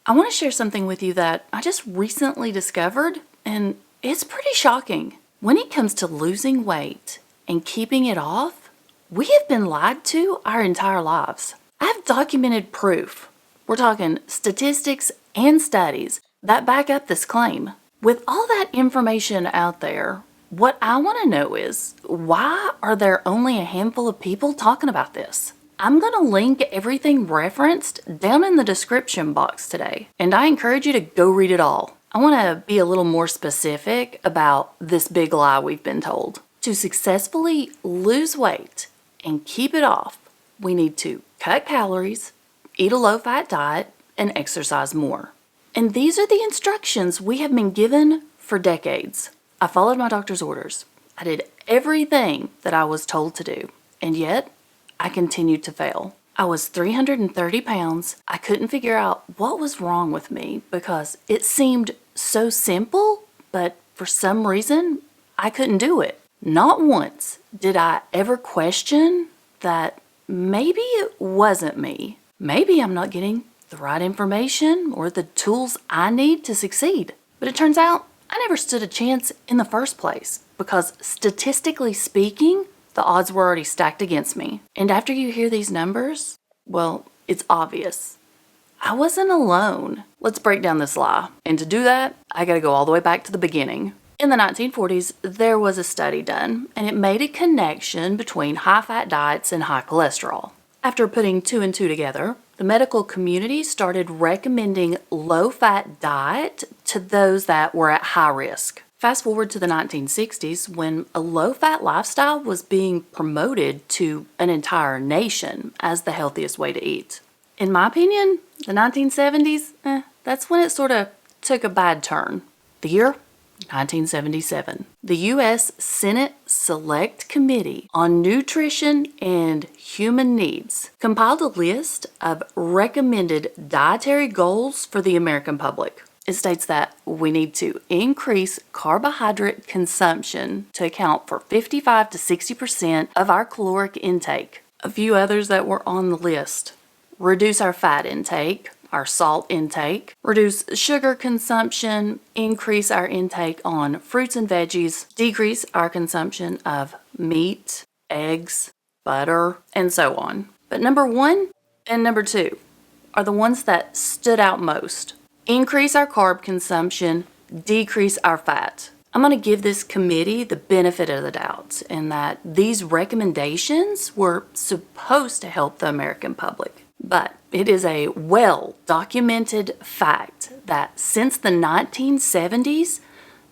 I want to share something with you that I just recently discovered, and it's pretty shocking. When it comes to losing weight and keeping it off, we have been lied to our entire lives. I have documented proof. We're talking statistics and studies that back up this claim. With all that information out there, what I want to know is, why are there only a handful of people talking about this? I'm going to link everything referenced down in the description box today, and I encourage you to go read it all. I want to be a little more specific about this big lie we've been told. To successfully lose weight and keep it off, we need to cut calories, eat a low-fat diet, and exercise more. And these are the instructions we have been given for decades. I followed my doctor's orders. I did everything that I was told to do, and yet I continued to fail. I was 330 pounds. I couldn't figure out what was wrong with me because it seemed so simple, but for some reason, I couldn't do it. Not once did I ever question that maybe it wasn't me. Maybe I'm not getting the right information or the tools I need to succeed. But it turns out I never stood a chance in the first place because statistically speaking, the odds were already stacked against me. And after you hear these numbers, well, it's obvious. I wasn't alone. Let's break down this lie. And to do that, I gotta go all the way back to the beginning. In the 1940s, there was a study done, and it made a connection between high-fat diets and high cholesterol. After putting two and two together, the medical community started recommending low-fat diet to those that were at high risk. Fast forward to the 1960s when a low-fat lifestyle was being promoted to an entire nation as the healthiest way to eat. In my opinion, the 1970s, that's when it sort of took a bad turn. The year? 1977. The U.S. Senate Select Committee on Nutrition and Human Needs compiled a list of recommended dietary goals for the American public. It states that we need to increase carbohydrate consumption to account for 55 to 60% of our caloric intake. A few others that were on the list: reduce our fat intake, our salt intake, reduce sugar consumption, increase our intake on fruits and veggies, decrease our consumption of meat, eggs, butter, and so on. But number 1 and number 2 are the ones that stood out most. Increase our carb consumption, decrease our fat. I'm going to give this committee the benefit of the doubt in that these recommendations were supposed to help the American public. But it is a well-documented fact that since the 1970s,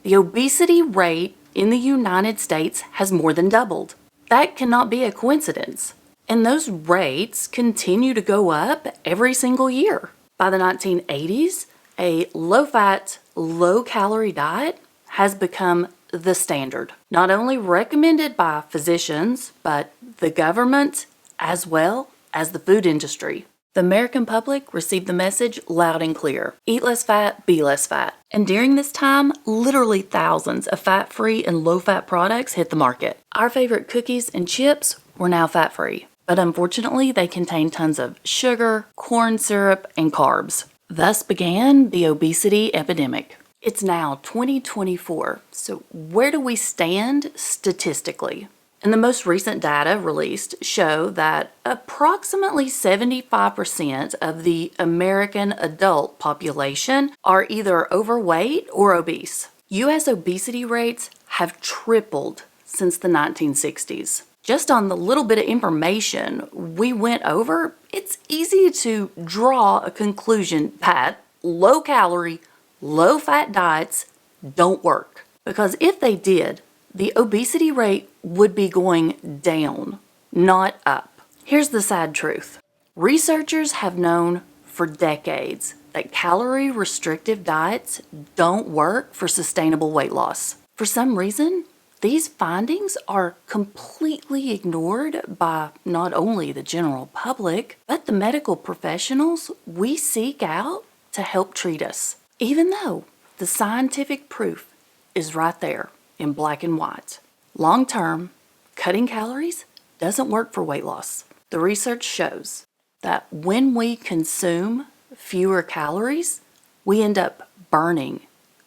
the obesity rate in the United States has more than doubled. That cannot be a coincidence. And those rates continue to go up every single year. By the 1980s, a low-fat, low-calorie diet has become the standard. Not only recommended by physicians, but the government as well as the food industry. The American public received the message loud and clear. Eat less fat, be less fat. And during this time, literally thousands of fat-free and low-fat products hit the market. Our favorite cookies and chips were now fat-free, but unfortunately they contain tons of sugar, corn syrup, and carbs. Thus began the obesity epidemic. It's now 2024, so where do we stand statistically? And the most recent data released show that approximately 75% of the American adult population are either overweight or obese. U.S. obesity rates have tripled since the 1960s. Just on the little bit of information we went over, it's easy to draw a conclusion that low-calorie, low-fat diets don't work. Because if they did, the obesity rate would be going down, not up. Here's the sad truth. Researchers have known for decades that calorie restrictive diets don't work for sustainable weight loss. For some reason, these findings are completely ignored by not only the general public, but the medical professionals we seek out to help treat us, even though the scientific proof is right there in black and white. Long-term, cutting calories doesn't work for weight loss. The research shows that when we consume fewer calories, we end up burning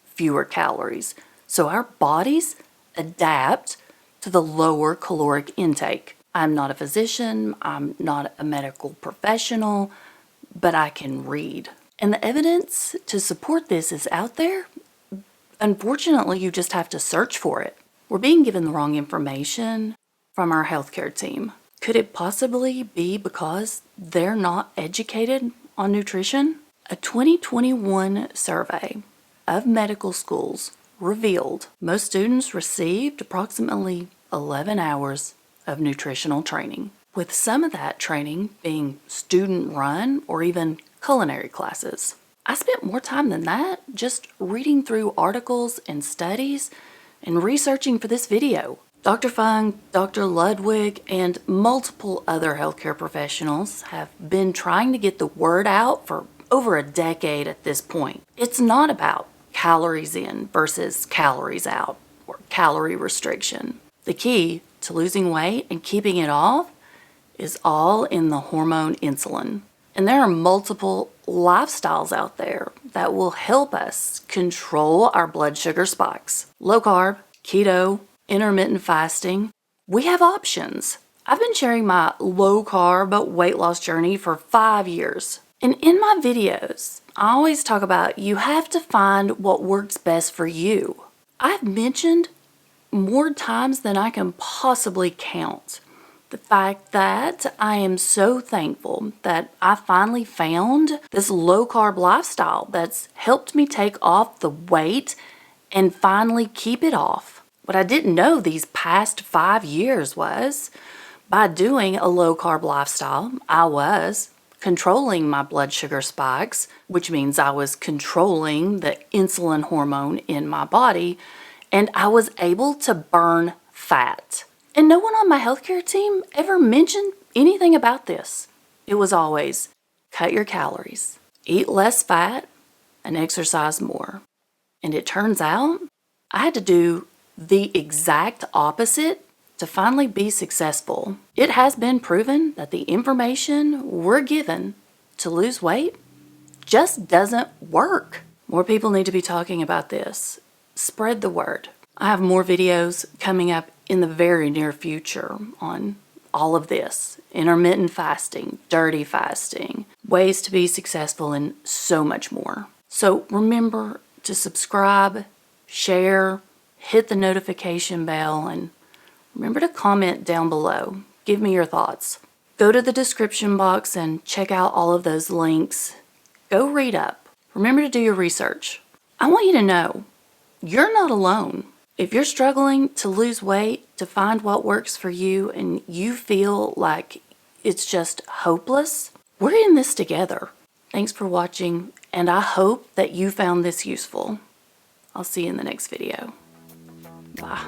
fewer calories. So our bodies adapt to the lower caloric intake. I'm not a physician, I'm not a medical professional, but I can read. And the evidence to support this is out there. Unfortunately, you just have to search for it. We're being given the wrong information from our healthcare team. Could it possibly be because they're not educated on nutrition? A 2021 survey of medical schools revealed most students received approximately 11 hours of nutritional training, with some of that training being student-run or even culinary classes. I spent more time than that just reading through articles and studies and researching for this video. Dr. Fung, Dr. Ludwig, and multiple other healthcare professionals have been trying to get the word out for over a decade at this point. It's not about calories in versus calories out or calorie restriction. The key to losing weight and keeping it off is all in the hormone insulin. And there are multiple lifestyles out there that will help us control our blood sugar spikes. Low carb, keto, intermittent fasting. We have options. I've been sharing my low carb weight loss journey for 5 years. And in my videos, I always talk about you have to find what works best for you. I've mentioned more times than I can possibly count the fact that I am so thankful that I finally found this low carb lifestyle that's helped me take off the weight and finally keep it off. What I didn't know these past 5 years was by doing a low carb lifestyle, I was controlling my blood sugar spikes, which means I was controlling the insulin hormone in my body, and I was able to burn fat. And no one on my healthcare team ever mentioned anything about this. It was always cut your calories, eat less fat, and exercise more. And it turns out I had to do the exact opposite to finally be successful. It has been proven that the information we're given to lose weight just doesn't work. More people need to be talking about this. Spread the word. I have more videos coming up in the very near future on all of this. Intermittent fasting, dirty fasting, ways to be successful, and so much more. So remember to subscribe, share, hit the notification bell, and remember to comment down below. Give me your thoughts. Go to the description box and check out all of those links. Go read up. Remember to do your research. I want you to know you're not alone. If you're struggling to lose weight, to find what works for you, and you feel like it's just hopeless, we're in this together. Thanks for watching, and I hope that you found this useful. I'll see you in the next video. Bye.